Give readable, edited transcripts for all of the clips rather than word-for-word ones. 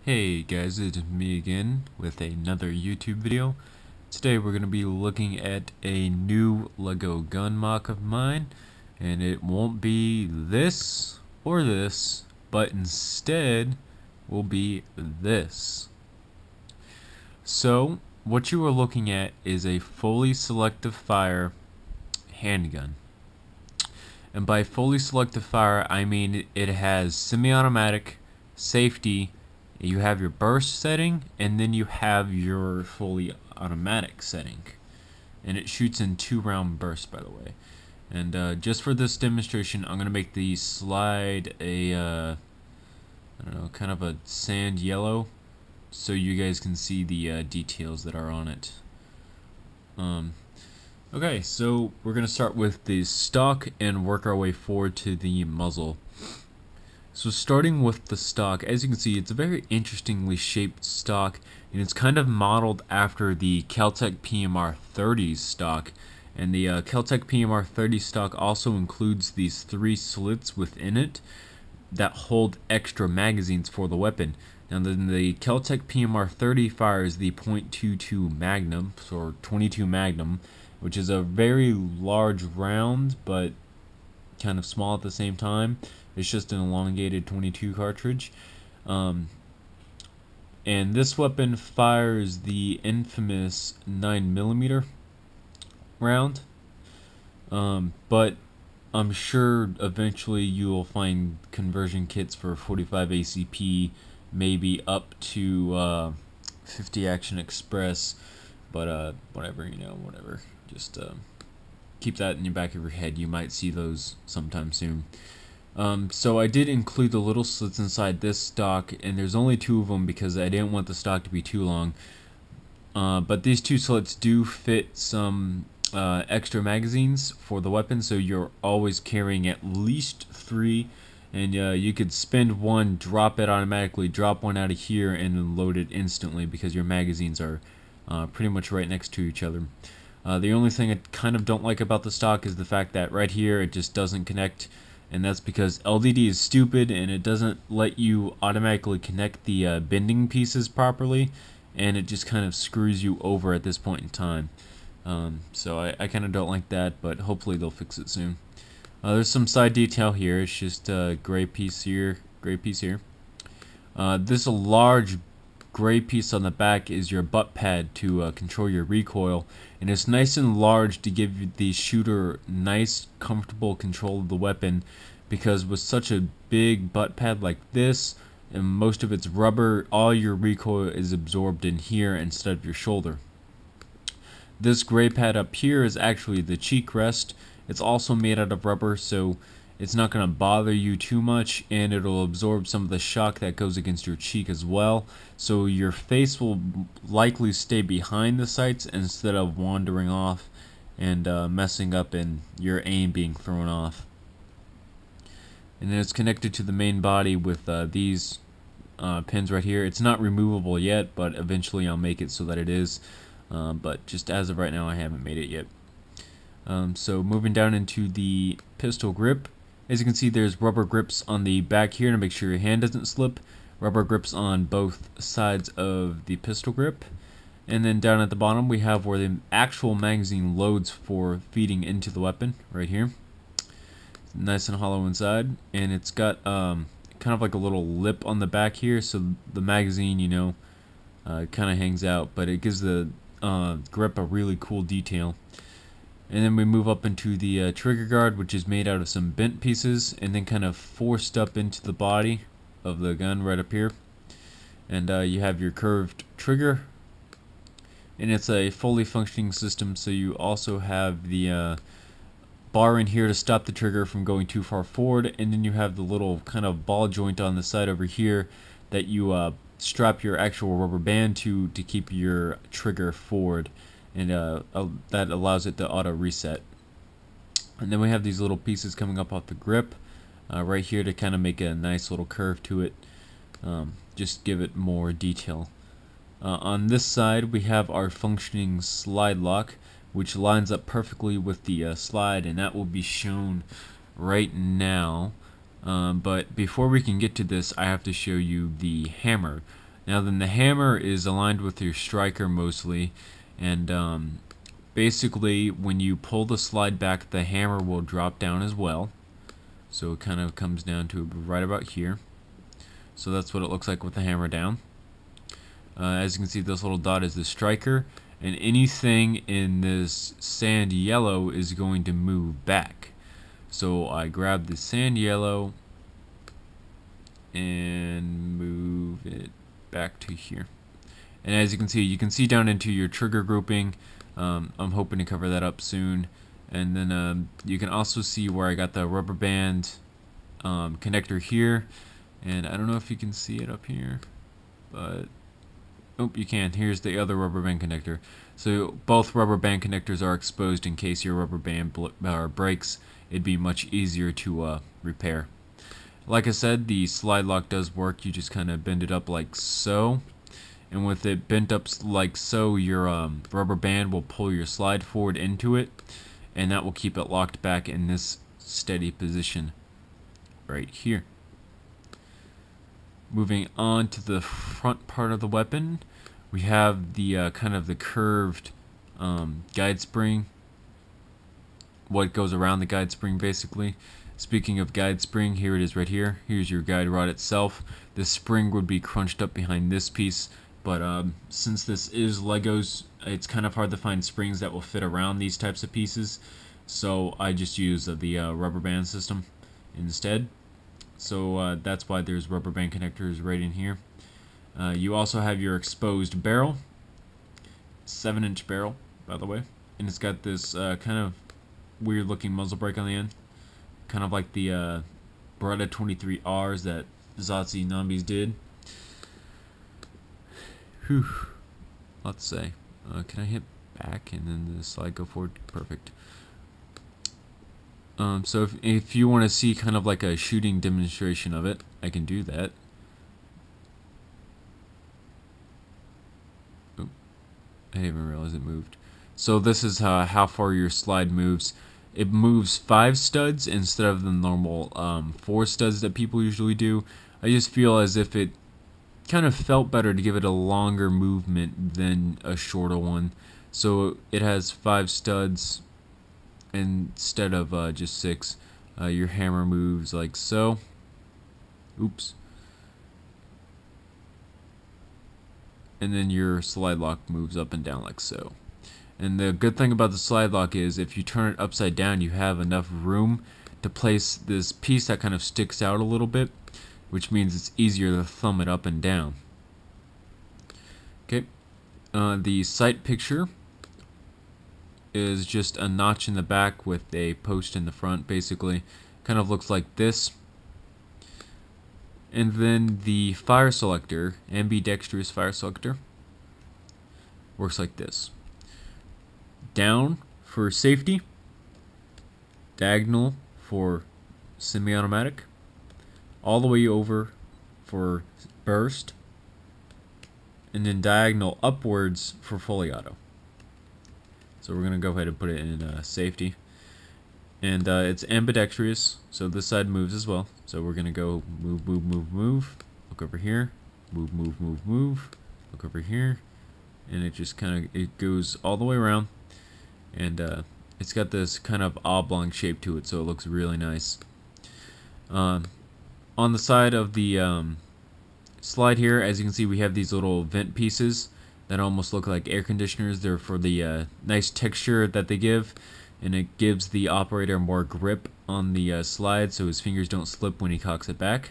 Hey guys, it's me again with another YouTube video. Today we're going to be looking at a new Lego gun mock of mine, and it won't be this or this, but instead will be this. So what you are looking at is a fully selective fire handgun. And by fully selective fire, I mean it has semi-automatic, safety, you have your burst setting, and then you have your fully automatic setting. And it shoots in 2-round bursts, by the way. And just for this demonstration, I'm going to make the slide a, I don't know, kind of a sand yellow, so you guys can see the details that are on it. Okay, so we're going to start with the stock and work our way forward to the muzzle. So starting with the stock, as you can see, it's a very interestingly shaped stock, and it's kind of modeled after the Kel-Tec PMR 30 stock. And the Kel-Tec PMR 30 stock also includes these 3 slits within it that hold extra magazines for the weapon. Now then the Kel-Tec PMR 30 fires the .22 Magnum, or 22 Magnum, which is a very large round, but kind of small at the same time. It's just an elongated 22 cartridge. And this weapon fires the infamous 9mm round. But I'm sure eventually you'll find conversion kits for 45 ACP, maybe up to 50 Action Express, but whatever, whatever. Just keep that in the back of your head. You might see those sometime soon. So I did include the little slits inside this stock, and there's only 2 of them because I didn't want the stock to be too long. But these 2 slits do fit some extra magazines for the weapon, so you're always carrying at least 3, and you could spend 1, drop it automatically, drop 1 out of here, and then load it instantly because your magazines are pretty much right next to each other. The only thing I kind of don't like about the stock is the fact that right here it just doesn't connect, and that's because LDD is stupid and it doesn't let you automatically connect the bending pieces properly, and it just kind of screws you over at this point in time. So I kind of don't like that, but hopefully they'll fix it soon. There's some side detail here. It's just a gray piece here, gray piece here. This large gray piece on the back is your butt pad to control your recoil, and it's nice and large to give the shooter nice, comfortable control of the weapon, because with such a big butt pad like this, and most of it's rubber, all your recoil is absorbed in here instead of your shoulder. This gray pad up here is actually the cheek rest. It's also made out of rubber, so it's not going to bother you too much, and it'll absorb some of the shock that goes against your cheek as well. So your face will likely stay behind the sights instead of wandering off and messing up and your aim being thrown off. And then it's connected to the main body with these pins right here. It's not removable yet, but eventually I'll make it so that it is. But just as of right now, I haven't made it yet. So moving down into the pistol grip, as you can see, there's rubber grips on the back here to make sure your hand doesn't slip. Rubber grips on both sides of the pistol grip. And then down at the bottom, we have where the actual magazine loads for feeding into the weapon, right here. It's nice and hollow inside, and it's got kind of like a little lip on the back here, so the magazine, kind of hangs out, but it gives the grip a really cool detail. And then we move up into the trigger guard, which is made out of some bent pieces and then kind of forced up into the body of the gun right up here. And you have your curved trigger, and it's a fully functioning system, so you also have the bar in here to stop the trigger from going too far forward, and then you have the little kind of ball joint on the side over here that you strap your actual rubber band to keep your trigger forward, and that allows it to auto reset. And then we have these little pieces coming up off the grip right here to kind of make a nice little curve to it, just give it more detail. On this side we have our functioning slide lock, which lines up perfectly with the slide, and that will be shown right now. But before we can get to this, I have to show you the hammer. Now then, the hammer is aligned with your striker mostly, and basically when you pull the slide back, the hammer will drop down as well. So it kind of comes down to right about here. So that's what it looks like with the hammer down. As you can see, this little dot is the striker, and anything in this sand yellow is going to move back. So I grab the sand yellow and move it back to here. And as you can see down into your trigger grouping. I'm hoping to cover that up soon. And then you can also see where I got the rubber band connector here. And I don't know if you can see it up here, but oh, you can. Here's the other rubber band connector. So both rubber band connectors are exposed in case your rubber band breaks. It'd be much easier to repair. Like I said, the slide lock does work. You just kind of bend it up like so. And with it bent up like so, your rubber band will pull your slide forward into it. And that will keep it locked back in this steady position right here. Moving on to the front part of the weapon, we have the kind of the curved guide spring. What goes around the guide spring, basically. Speaking of guide spring, here it is right here. Here's your guide rod itself. The spring would be crunched up behind this piece, but since this is Legos, it's kind of hard to find springs that will fit around these types of pieces. So I just use the rubber band system instead. So that's why there's rubber band connectors right in here. You also have your exposed barrel, 7-inch barrel, by the way, and it's got this kind of weird looking muzzle brake on the end, kind of like the Beretta 23Rs that Zotzi Nambies did. Whew, let's say, can I hit back and then the slide go forward? Perfect. So if you want to see kind of like a shooting demonstration of it, I can do that. Oh, I didn't even realize it moved. So this is how far your slide moves. It moves 5 studs instead of the normal 4 studs that people usually do. I just feel as if it kind of felt better to give it a longer movement than a shorter one. So it has 5 studs instead of just 6. Your hammer moves like so. Oops. And then your slide lock moves up and down like so. And the good thing about the slide lock is if you turn it upside down, you have enough room to place this piece that kind of sticks out a little bit, which means it's easier to thumb it up and down. Okay. The sight picture is just a notch in the back with a post in the front, basically. Kind of looks like this. And then the fire selector, ambidextrous fire selector, works like this. Down for safety, diagonal for semi-automatic, all the way over for burst, and then diagonal upwards for fully auto. So we're going to go ahead and put it in safety. And it's ambidextrous, so this side moves as well. So we're going to go move, move, move, move, look over here, move, move, move, move, look over here, and it just kind of, it goes all the way around. And it's got this kind of oblong shape to it, so it looks really nice. On the side of the slide here, as you can see, we have these little vent pieces that almost look like air conditioners. They're for the nice texture that they give, and it gives the operator more grip on the slide so his fingers don't slip when he cocks it back.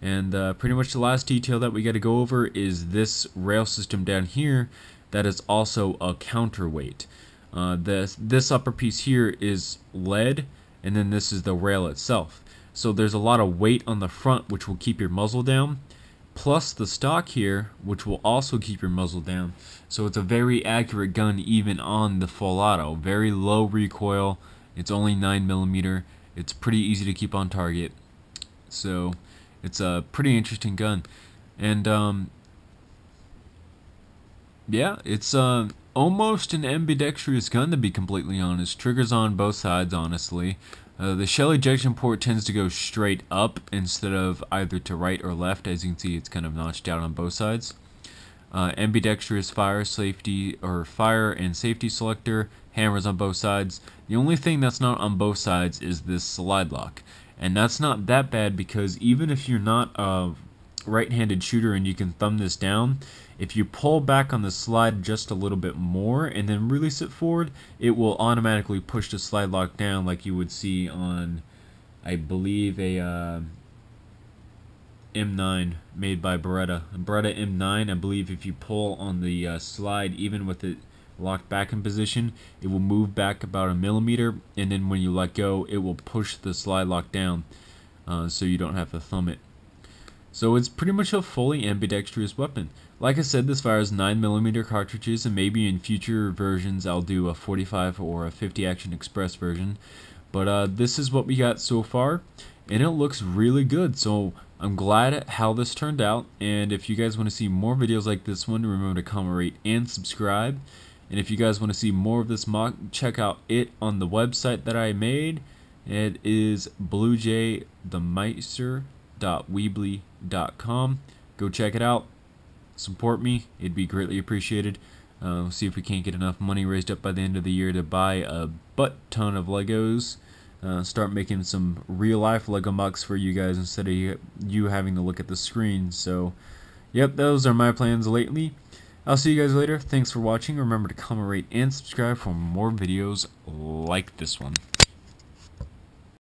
And pretty much the last detail that we got to go over is this rail system down here that is also a counterweight. This upper piece here is lead, and then this is the rail itself. So there's a lot of weight on the front, which will keep your muzzle down, plus the stock here, which will also keep your muzzle down. So it's a very accurate gun even on the full auto. Very low recoil. It's only 9mm. It's pretty easy to keep on target. So it's a pretty interesting gun. And yeah, it's almost an ambidextrous gun, to be completely honest. Triggers on both sides, honestly. The shell ejection port tends to go straight up instead of either to right or left. As you can see, it's kind of notched out on both sides. Ambidextrous fire and safety selector, hammers on both sides. The only thing that's not on both sides is this slide lock, and that's not that bad because even if you're not a right-handed shooter and you can thumb this down, if you pull back on the slide just a little bit more and then release it forward, it will automatically push the slide lock down like you would see on, I believe, a M9 made by Beretta. Beretta M9, I believe if you pull on the slide, even with it locked back in position, it will move back about a millimeter, and then when you let go, it will push the slide lock down, so you don't have to thumb it. So it's pretty much a fully ambidextrous weapon. Like I said, this fires 9mm cartridges, and maybe in future versions I'll do a 45 or a 50 Action Express version. But this is what we got so far, and it looks really good. So I'm glad at how this turned out, and if you guys want to see more videos like this one, remember to comment, rate, and subscribe. And if you guys want to see more of this MOC, check out it on the website that I made. It is BlueJay.weebly.com. Go check it out. Support me. It'd be greatly appreciated. See if we can't get enough money raised up by the end of the year to buy a butt ton of Legos. Start making some real life Lego MOCs for you guys instead of you having to look at the screen. So, yep, those are my plans lately. I'll see you guys later. Thanks for watching. Remember to comment, rate, and subscribe for more videos like this one.